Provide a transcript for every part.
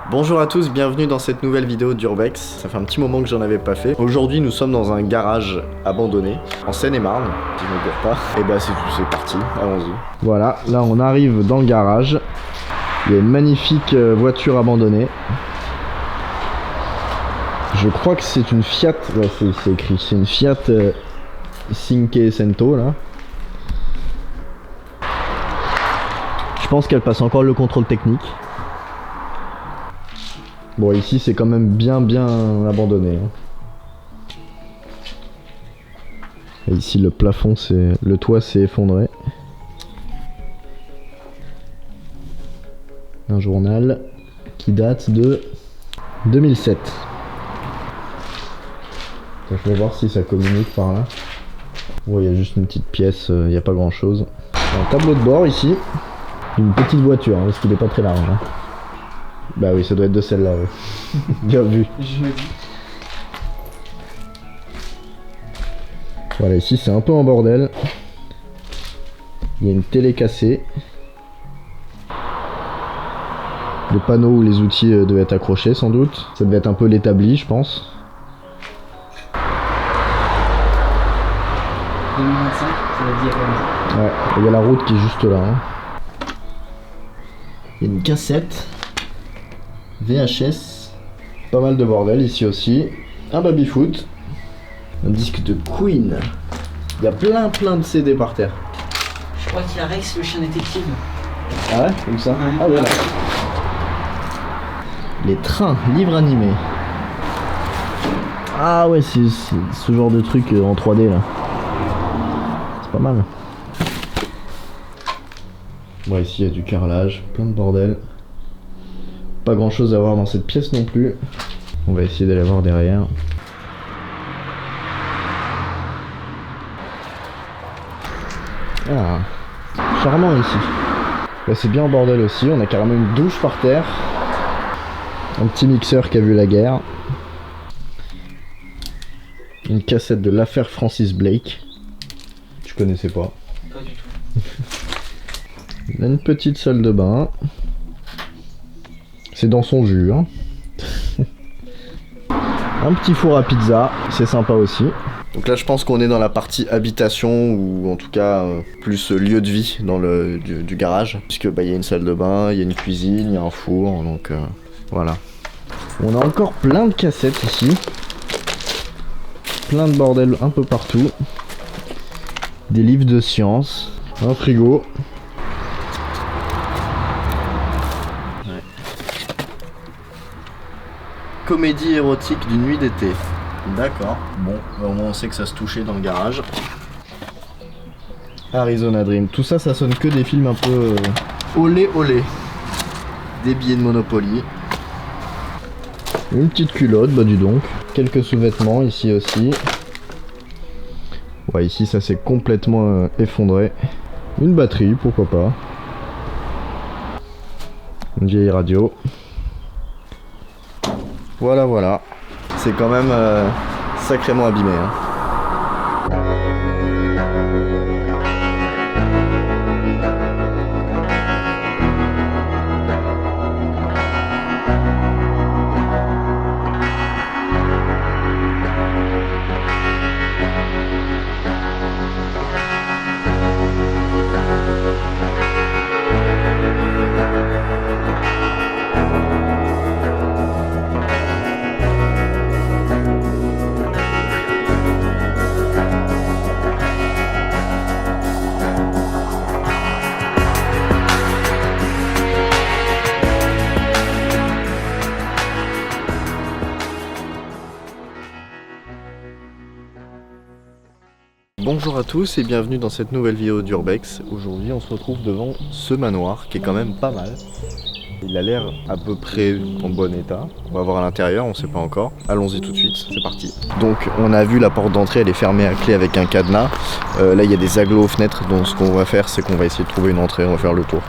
Bonjour à tous, bienvenue dans cette nouvelle vidéo d'Urbex. Ça fait un petit moment que j'en avais pas fait. Aujourd'hui nous sommes dans un garage abandonné en Seine-et-Marne, si je ne me gourre pas. Et bah c'est parti, allons-y. Voilà, là on arrive dans le garage. Il y a une magnifique voiture abandonnée. Je crois que c'est une Fiat, ouais c'est écrit, c'est une Fiat Cinquecento là. Je pense qu'elle passe encore le contrôle technique. Bon, ici c'est quand même bien abandonné. Et ici le plafond, le toit s'est effondré. Un journal qui date de 2007. Je vais voir si ça communique par là. Bon, il y a juste une petite pièce, il n'y a pas grand chose. Un tableau de bord ici. Une petite voiture, hein, parce qu'il n'est pas très large. Hein. Bah oui, ça doit être de celle-là. Ouais. Bien vu. Je me dis. Voilà, ici c'est un peu en bordel. Il y a une télé cassée. Le panneau où les outils devaient être accrochés sans doute. Ça devait être un peu l'établi, je pense. 2025, ça veut dire comme Ouais, il y a la route qui est juste là. Hein. Il y a une cassette. VHS. Pas mal de bordel ici aussi. Un baby-foot. Un disque de Queen. Il y a plein de CD par terre. Je crois qu'il y a Rex, le chien détective. Ah ouais, comme ça. Ouais. Ah voilà. Les trains, livres animés. Ah ouais, c'est ce genre de truc en 3D là. C'est pas mal. Bon, ici il y a du carrelage, plein de bordel. Pas grand chose à voir dans cette pièce non plus. On va essayer d'aller voir derrière. Ah, charmant ici. Là c'est bien en bordel aussi, on a carrément une douche par terre. Un petit mixeur qui a vu la guerre. Une cassette de l'affaire Francis Blake. Je connaissais pas. Pas du tout. Une petite salle de bain. C'est dans son jus. Hein. Un petit four à pizza, c'est sympa aussi. Donc là je pense qu'on est dans la partie habitation ou en tout cas plus lieu de vie dans du garage. Puisque bah, y a une salle de bain, il y a une cuisine, il y a un four, donc voilà. On a encore plein de cassettes ici. Plein de bordel un peu partout. Des livres de science. Un frigo. Ouais. Comédie érotique d'une nuit d'été. D'accord. Bon, au moins on sait que ça se touchait dans le garage. Arizona Dream. Tout ça, ça sonne que des films un peu olé olé. Des billets de Monopoly. Une petite culotte, bah dis donc. Quelques sous-vêtements ici aussi. Ouais, ici ça s'est complètement effondré. Une batterie, pourquoi pas. Une vieille radio. Voilà. C'est quand même sacrément abîmé. Hein. Bonjour à tous et bienvenue dans cette nouvelle vidéo d'Urbex. Aujourd'hui on se retrouve devant ce manoir qui est quand même pas mal. Il a l'air à peu près en bon état. On va voir à l'intérieur, on sait pas encore. Allons-y tout de suite, c'est parti. Donc on a vu la porte d'entrée, elle est fermée à clé avec un cadenas. Là il y a des agglos aux fenêtres, donc ce qu'on va faire c'est qu'on va essayer de trouver une entrée, on va faire le tour.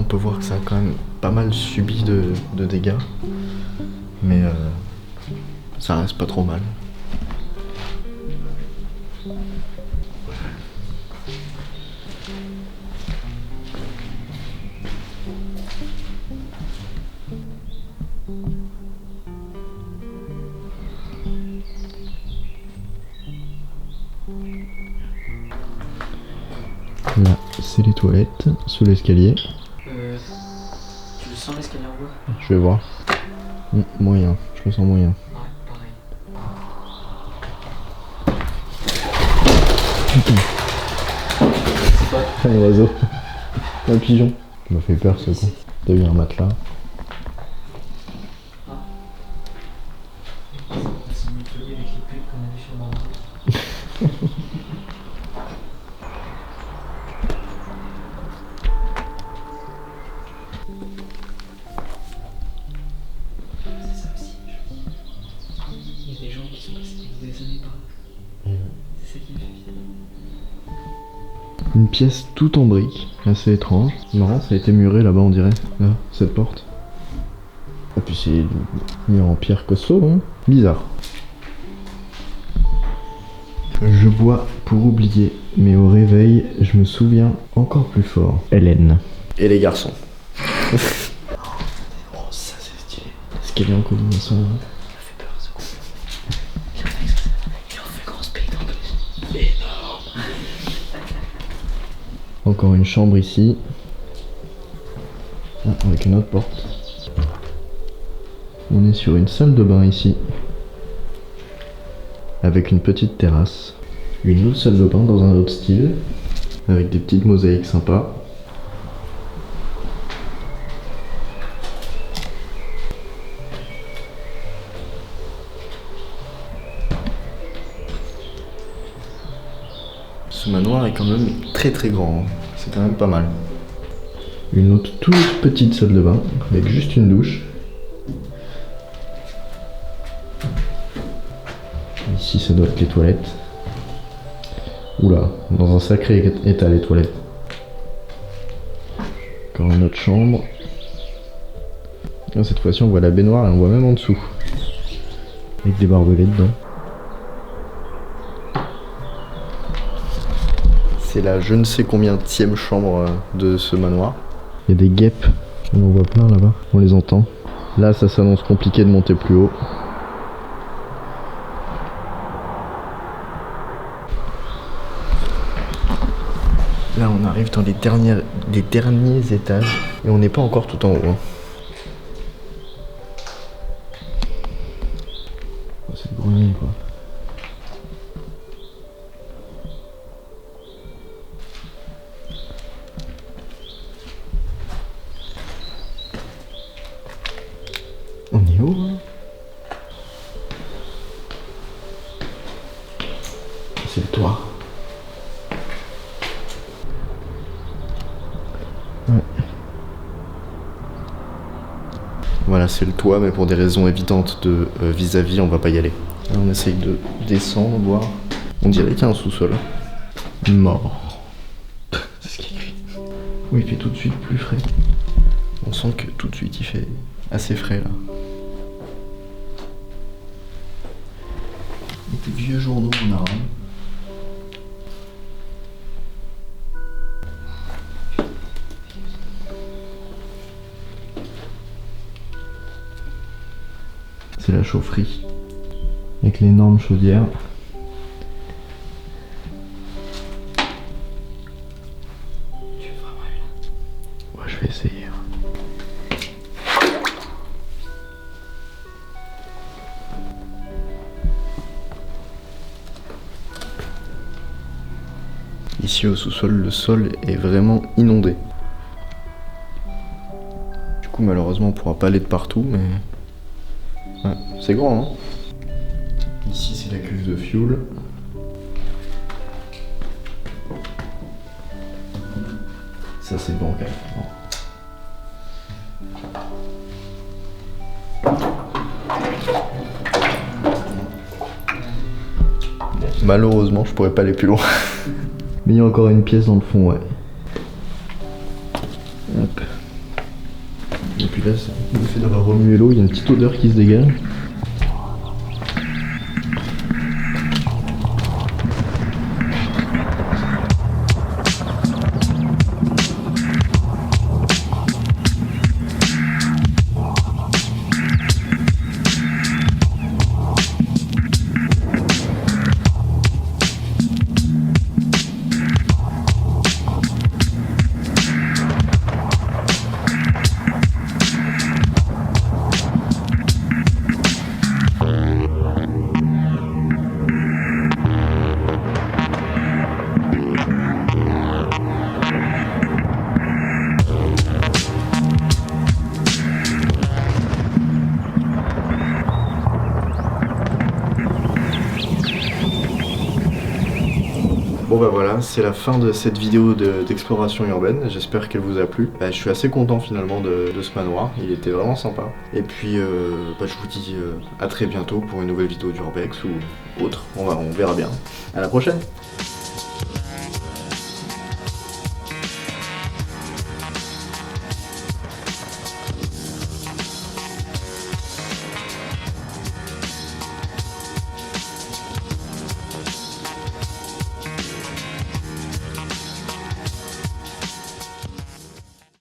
peut voir que ça a quand même pas mal subi de dégâts. Mais ça reste pas trop mal. Là, c'est les toilettes, sous l'escalier. Tu le sens l'escalier en bas? Je vais voir. Moyen, je me sens moyen. Ouais, pareil. Un oiseau. Un pigeon. Ça m'a fait peur ce con. T'as vu un matelas. C'est nettoyé avec les pubs qu'on avait sur le bord. C'est ça aussi. Il y a des gens qui sont passés des années par là. C'est ça qui me fait bizarre. Une pièce toute en briques, assez étrange. Marrant, ça a été muré là-bas on dirait. Là, cette porte. Et puis c'est mur en pierre costaud, hein. Bizarre. Je bois pour oublier, mais au réveil, je me souviens encore plus fort. Hélène. Et les garçons. Oh, ça c'est stylé. Est-ce qu'elle est en combinaison? Ça fait peur ce coup. Il en fait grosse speed en plus. Énorme. Encore une chambre ici. Ah, avec une autre porte. On est sur une salle de bain ici. Avec une petite terrasse. Une autre salle de bain dans un autre style. Avec des petites mosaïques sympas. Ce manoir est quand même très très grand. C'est quand même pas mal. Une autre toute petite salle de bain avec juste une douche. Ici ça doit être les toilettes. Oula, dans un sacré état les toilettes. Encore une autre chambre. Là, cette fois-ci on voit la baignoire et on voit même en dessous. Avec des barbelés dedans. C'est la je ne sais combienième chambre de ce manoir. Il y a des guêpes, on en voit plein là-bas, on les entend. Là ça s'annonce compliqué de monter plus haut. Là on arrive dans les derniers étages et on n'est pas encore tout en haut. Hein. Oh, c'est le grenier quoi. On est où hein? C'est le toit. Ouais. Voilà, c'est le toit, mais pour des raisons évidentes de vis-à-vis, on va pas y aller. Là, on essaye de descendre, voir. On dirait qu'il y a un sous-sol. Mort. C'est ce qui est écrit. Oui, il fait tout de suite plus frais. On sent que tout de suite il fait assez frais là. Et des vieux journaux en arabe. C'est la chaufferie. Avec l'énorme chaudière. Tu veux vraiment aller là? Ouais, je vais essayer. Ici au sous-sol, le sol est vraiment inondé. Du coup, malheureusement, on pourra pas aller de partout, mais... Ouais, c'est grand, hein. Ici, c'est la cuve de fuel. Ça, c'est bancal. Malheureusement, je pourrais pas aller plus loin. Mais il y a encore une pièce dans le fond, ouais. Hop. Puis là, le fait d'avoir remué l'eau, il y a une petite odeur qui se dégage. Bon bah voilà, c'est la fin de cette vidéo d'exploration urbaine, j'espère qu'elle vous a plu. Je suis assez content finalement de ce manoir, il était vraiment sympa. Et puis je vous dis à très bientôt pour une nouvelle vidéo d'Urbex ou autre, on verra bien. À la prochaine!